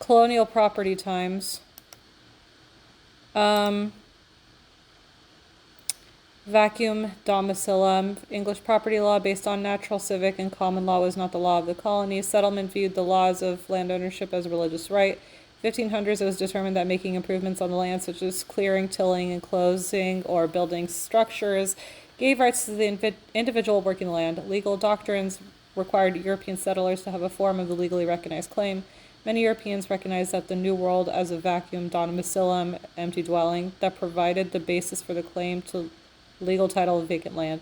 Colonial property times. Vacuum domicilium. English property law based on natural, civic, and common law was not the law of the colony. Settlement viewed the laws of land ownership as a religious right. 1500s, it was determined that making improvements on the land, such as clearing, tilling, enclosing, or building structures, gave rights to the individual working the land. Legal doctrines required European settlers to have a form of the legally recognized claim. Many Europeans recognized that the New World as a vacuum domicilium, empty dwelling, that provided the basis for the claim to legal title of vacant land.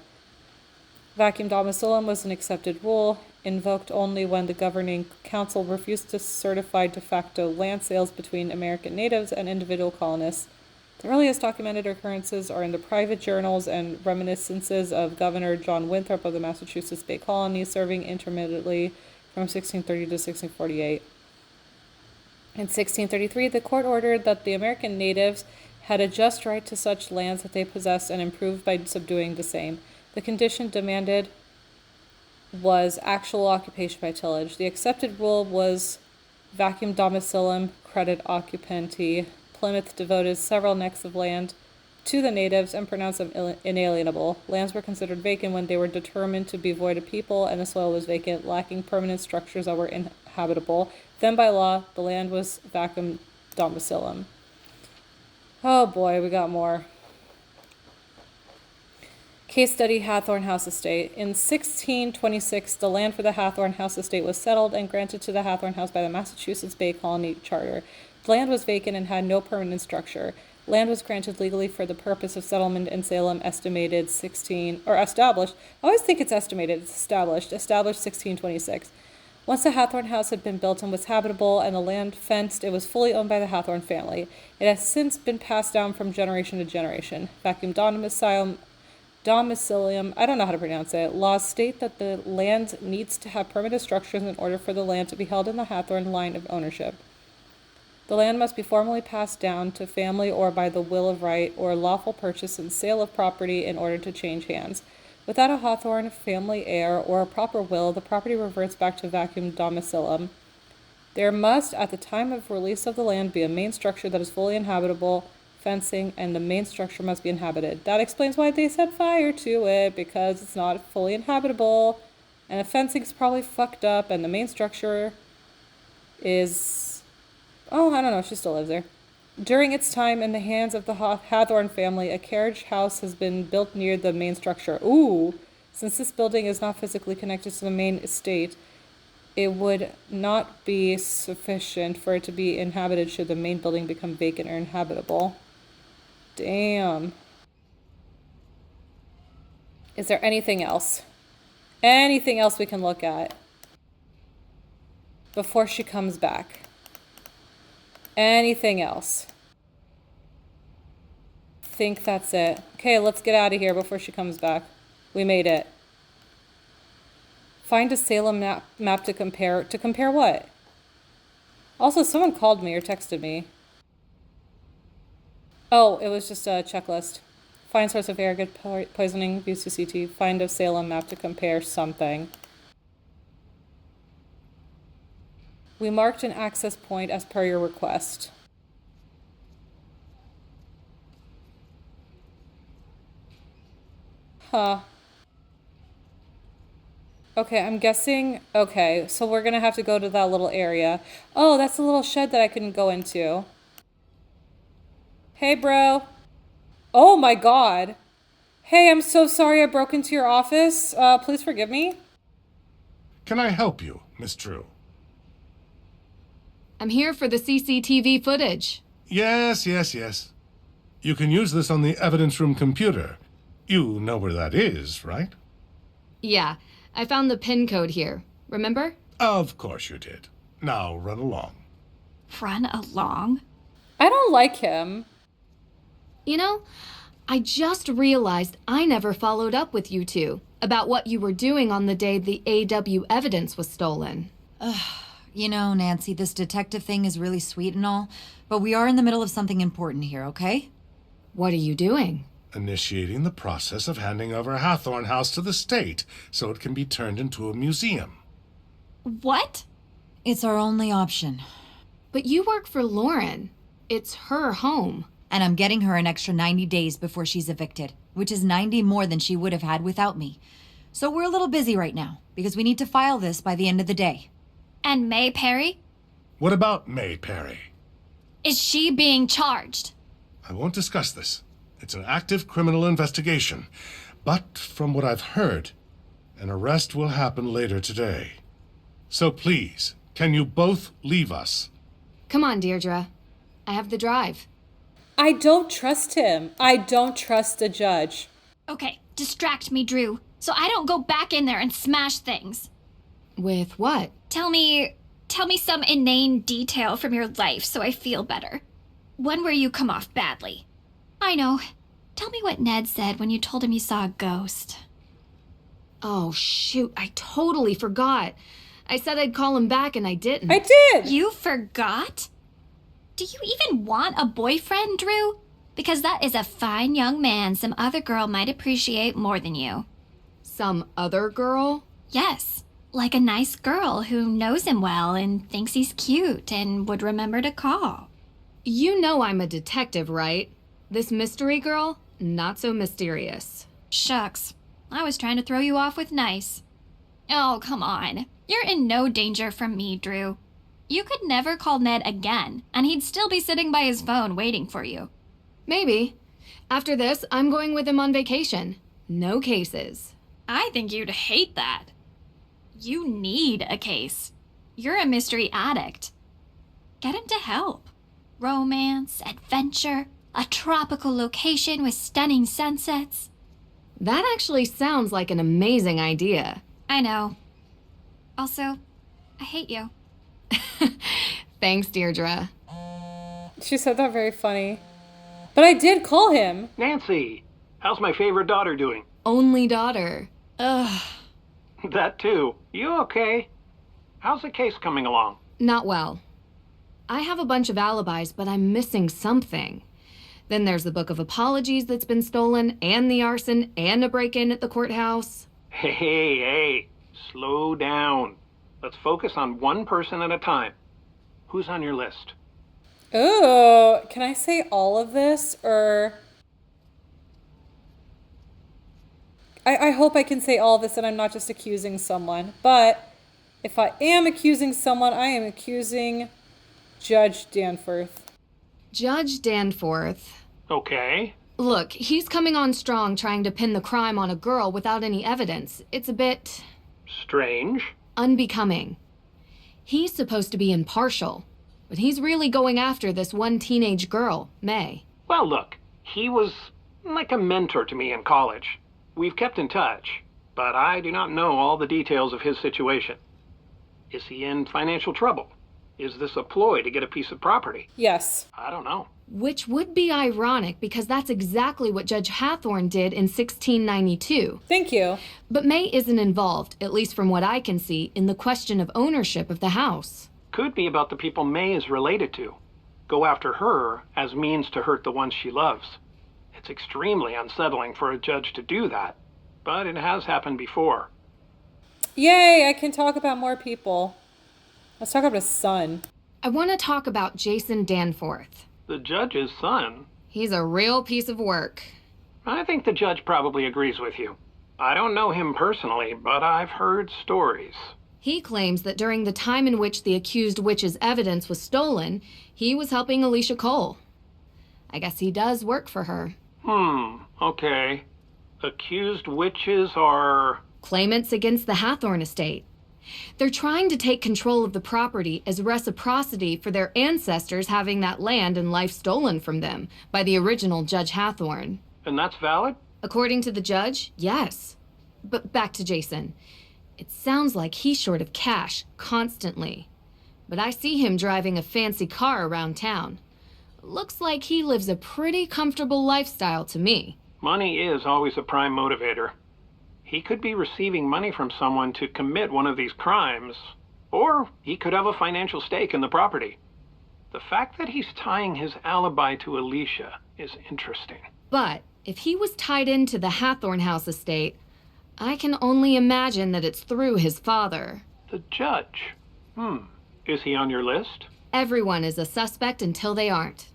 Vacuum domicilium was an accepted rule, invoked only when the governing council refused to certify de facto land sales between American natives and individual colonists. The earliest documented occurrences are in the private journals and reminiscences of Governor John Winthrop of the Massachusetts Bay Colony, serving intermittently from 1630 to 1648. In 1633, the court ordered that the American natives had a just right to such lands that they possessed and improved by subduing the same. The condition demanded was actual occupation by tillage. The accepted rule was vacuum domicilium credit occupanti. Plymouth devoted several necks of land to the natives and pronounced them inalienable. Lands were considered vacant when they were determined to be void of people and the soil was vacant, lacking permanent structures that were inhabitable. Then by law, the land was vacuum domicilium. Oh boy, we got more. Case study, Hathorne House Estate. In 1626, the land for the Hathorne House Estate was settled and granted to the Hathorne House by the Massachusetts Bay Colony Charter. The land was vacant and had no permanent structure. Land was granted legally for the purpose of settlement in Salem, established. I always think it's estimated, it's established 1626. Once the Hathorne House had been built and was habitable and the land fenced, it was fully owned by the Hathorne family. It has since been passed down from generation to generation. Vacuum domicilium, I don't know how to pronounce it. Laws state that the land needs to have permanent structures in order for the land to be held in the Hathorne line of ownership. The land must be formally passed down to family or by the will of right or lawful purchase and sale of property in order to change hands. Without a Hawthorne family heir or a proper will, the property reverts back to vacuum domicilium. There must, at the time of release of the land, be a main structure that is fully inhabitable, fencing, and the main structure must be inhabited. That explains why they set fire to it, because it's not fully inhabitable, and the fencing's probably fucked up, and the main structure is... Oh, I don't know, she still lives there. During its time in the hands of the Hathorne family, a carriage house has been built near the main structure. Ooh! Since this building is not physically connected to the main estate, it would not be sufficient for it to be inhabited should the main building become vacant or inhabitable. Damn. Is there anything else? Anything else we can look at before she comes back? Anything else? Think that's it. Okay, let's get out of here before she comes back. We made it. Find a Salem map to compare. To compare what? Also, someone called me or texted me. Oh, it was just a checklist. Find source of air, good poisoning, views to CT. Find a Salem map to compare something. We marked an access point as per your request. Huh. Okay, I'm guessing... Okay, so we're gonna have to go to that little area. Oh, that's the little shed that I couldn't go into. Hey, bro. Oh my god. Hey, I'm so sorry I broke into your office. Please forgive me. Can I help you, Miss True? I'm here for the CCTV footage. Yes. You can use this on the evidence room computer. You know where that is, right? Yeah, I found the PIN code here. Remember? Of course you did. Now run along. Run along? I don't like him. You know, I just realized I never followed up with you two about what you were doing on the day the AW evidence was stolen. You know, Nancy, this detective thing is really sweet and all, but we are in the middle of something important here, okay? What are you doing? Initiating the process of handing over Hathorne House to the state so it can be turned into a museum. What? It's our only option. But you work for Lauren. It's her home. And I'm getting her an extra 90 days before she's evicted, which is 90 more than she would have had without me. So we're a little busy right now, because we need to file this by the end of the day. And May Perry? What about May Perry? Is she being charged? I won't discuss this. It's an active criminal investigation. But from what I've heard, an arrest will happen later today. So please, can you both leave us? Come on, Deirdre. I have the drive. I don't trust him. I don't trust the judge. Okay, distract me, Drew, so I don't go back in there and smash things. With what? Tell me some inane detail from your life so I feel better. One where you come off badly. I know. Tell me what Ned said when you told him you saw a ghost. Oh, shoot. I totally forgot. I said I'd call him back and I didn't. I did! You forgot? Do you even want a boyfriend, Drew? Because that is a fine young man some other girl might appreciate more than you. Some other girl? Yes, like a nice girl who knows him well and thinks he's cute and would remember to call. You know I'm a detective, right? This mystery girl, not so mysterious. Shucks, I was trying to throw you off with nice. Oh, come on. You're in no danger from me, Drew. You could never call Ned again, and he'd still be sitting by his phone waiting for you. Maybe. After this, I'm going with him on vacation. No cases. I think you'd hate that. You need a case. You're a mystery addict. Get him to help. Romance, adventure, a tropical location with stunning sunsets. That actually sounds like an amazing idea. I know. Also, I hate you. Thanks, Deirdre. She said that very funny. But I did call him. Nancy, how's my favorite daughter doing? Only daughter. Ugh. That too. You okay? How's the case coming along? Not well. I have a bunch of alibis, but I'm missing something. Then there's the book of apologies that's been stolen, and the arson, and a break-in at the courthouse. Hey, slow down. Let's focus on one person at a time. Who's on your list? Oh, can I say all of this, or... I hope I can say all of this and I'm not just accusing someone. But if I am accusing someone, I am accusing Judge Danforth. Judge Danforth. Okay. Look, he's coming on strong trying to pin the crime on a girl without any evidence. It's a bit... Strange. unbecoming. He's supposed to be impartial, but he's really going after this one teenage girl, May. Well, look, he was like a mentor to me in college. We've kept in touch, but I do not know all the details of his situation. Is he in financial trouble? Is this a ploy to get a piece of property? Yes. I don't know. Which would be ironic because that's exactly what Judge Hathorne did in 1692. Thank you. But May isn't involved, at least from what I can see, in the question of ownership of the house. Could be about the people May is related to. Go after her as means to hurt the ones she loves. It's extremely unsettling for a judge to do that, but it has happened before. Yay, I can talk about more people. Let's talk about his son. I want to talk about Jason Danforth. The judge's son? He's a real piece of work. I think the judge probably agrees with you. I don't know him personally, but I've heard stories. He claims that during the time in which the accused witch's evidence was stolen, he was helping Alicia Cole. I guess he does work for her. Okay. Accused witches are... Claimants against the Hathorne estate. They're trying to take control of the property as reciprocity for their ancestors having that land and life stolen from them by the original Judge Hathorne. And that's valid? According to the judge, yes. But back to Jason. It sounds like he's short of cash constantly. But I see him driving a fancy car around town. Looks like he lives a pretty comfortable lifestyle to me. Money is always a prime motivator. He could be receiving money from someone to commit one of these crimes, or he could have a financial stake in the property. The fact that he's tying his alibi to Alicia is interesting. But if he was tied into the Hathorne House estate, I can only imagine that it's through his father. The judge? Is he on your list? Everyone is a suspect until they aren't.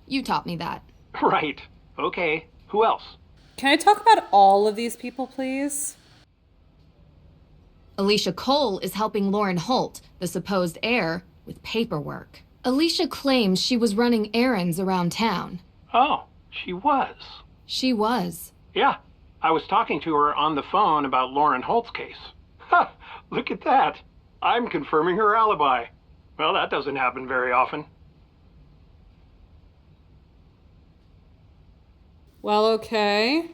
You taught me that. Right. Okay. Who else? Can I talk about all of these people, please? Alicia Cole is helping Lauren Holt, the supposed heir, with paperwork. Alicia claims she was running errands around town. Oh, she was. She was. Yeah. I was talking to her on the phone about Lauren Holt's case. Ha! Look at that. I'm confirming her alibi. Well, that doesn't happen very often. Well, okay.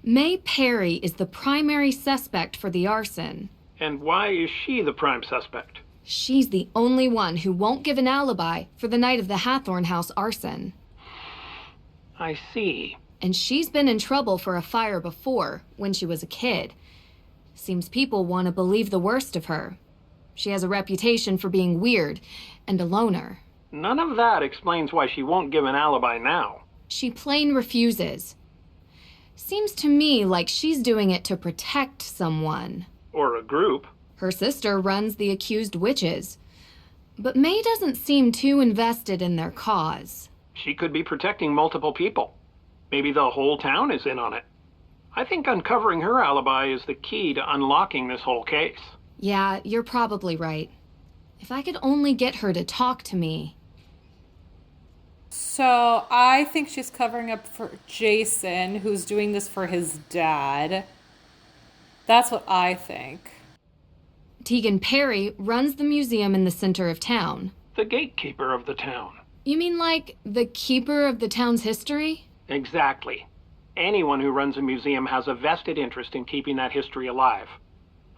May Perry is the primary suspect for the arson. And why is she the prime suspect? She's the only one who won't give an alibi for the night of the Hathorne House arson. I see. And she's been in trouble for a fire before, when she was a kid. Seems people want to believe the worst of her. She has a reputation for being weird and a loner. None of that explains why she won't give an alibi now. She plain refuses. Seems to me like she's doing it to protect someone. Or a group. Her sister runs the accused witches. But May doesn't seem too invested in their cause. She could be protecting multiple people. Maybe the whole town is in on it. I think uncovering her alibi is the key to unlocking this whole case. Yeah, you're probably right. If I could only get her to talk to me. So I think she's covering up for Jason, who's doing this for his dad. That's what I think. Tegan Perry runs the museum in the center of town. The gatekeeper of the town. You mean like the keeper of the town's history? Exactly. Anyone who runs a museum has a vested interest in keeping that history alive.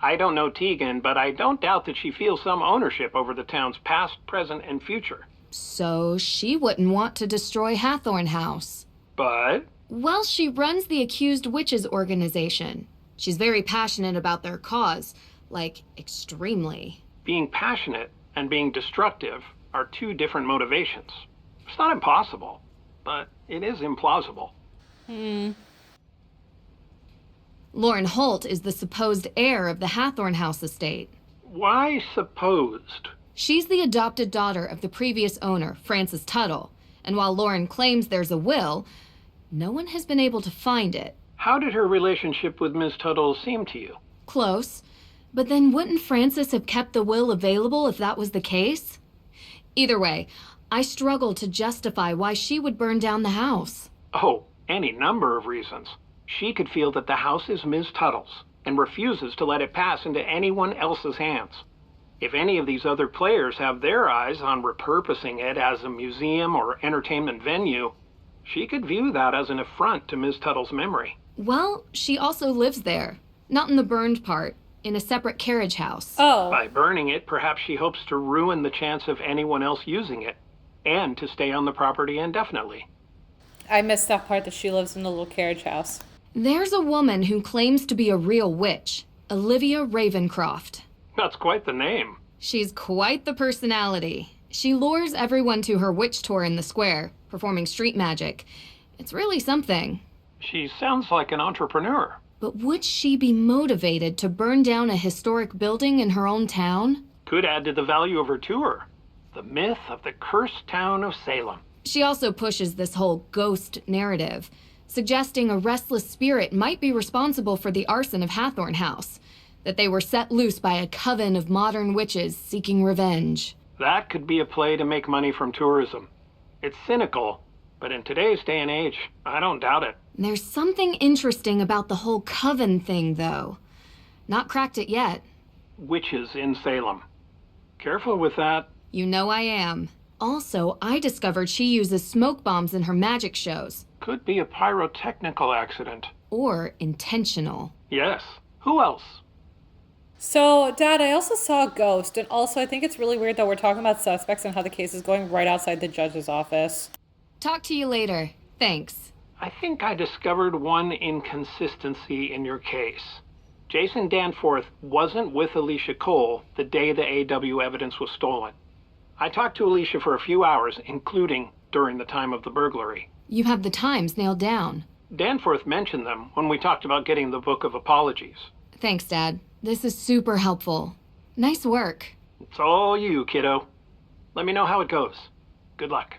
I don't know Tegan, but I don't doubt that she feels some ownership over the town's past, present, and future. So she wouldn't want to destroy Hathorne House. But Well, she runs the Accused Witches organization. She's very passionate about their cause, like extremely. being passionate and being destructive are two different motivations. It's not impossible, but it is implausible. Lauren Holt is the supposed heir of the Hathorne House estate. Why supposed? She's the adopted daughter of the previous owner, Francis Tuttle, and while Lauren claims there's a will, no one has been able to find it. How did her relationship with Ms. Tuttle seem to you? Close. But then wouldn't Francis have kept the will available if that was the case? Either way, I struggle to justify why she would burn down the house. Oh, any number of reasons. She could feel that the house is Ms. Tuttle's and refuses to let it pass into anyone else's hands. If any of these other players have their eyes on repurposing it as a museum or entertainment venue, she could view that as an affront to Ms. Tuttle's memory. Well, she also lives there. Not in the burned part, in a separate carriage house. Oh. By burning it, perhaps she hopes to ruin the chance of anyone else using it, and to stay on the property indefinitely. I missed that part that she lives in the little carriage house. There's a woman who claims to be a real witch, Olivia Ravencroft. That's quite the name. She's quite the personality. She lures everyone to her witch tour in the square, performing street magic. It's really something. She sounds like an entrepreneur. But would she be motivated to burn down a historic building in her own town? Could add to the value of her tour. The myth of the cursed town of Salem. She also pushes this whole ghost narrative, suggesting a restless spirit might be responsible for the arson of Hathorne House, that they were set loose by a coven of modern witches seeking revenge. That could be a play to make money from tourism. It's cynical, but in today's day and age, I don't doubt it. There's something interesting about the whole coven thing, though. Not cracked it yet. Witches in Salem. Careful with that. You know I am. Also, I discovered she uses smoke bombs in her magic shows. Could be a pyrotechnical accident. Or intentional. Yes. Who else? So, Dad, I also saw a ghost, and also I think it's really weird that we're talking about suspects and how the case is going right outside the judge's office. Talk to you later. Thanks. I think I discovered one inconsistency in your case. Jason Danforth wasn't with Alicia Cole the day the AW evidence was stolen. I talked to Alicia for a few hours, including during the time of the burglary. You have the times nailed down. Danforth mentioned them when we talked about getting the Book of Apologies. Thanks, Dad. This is super helpful. Nice work. It's all you, kiddo. Let me know how it goes. Good luck.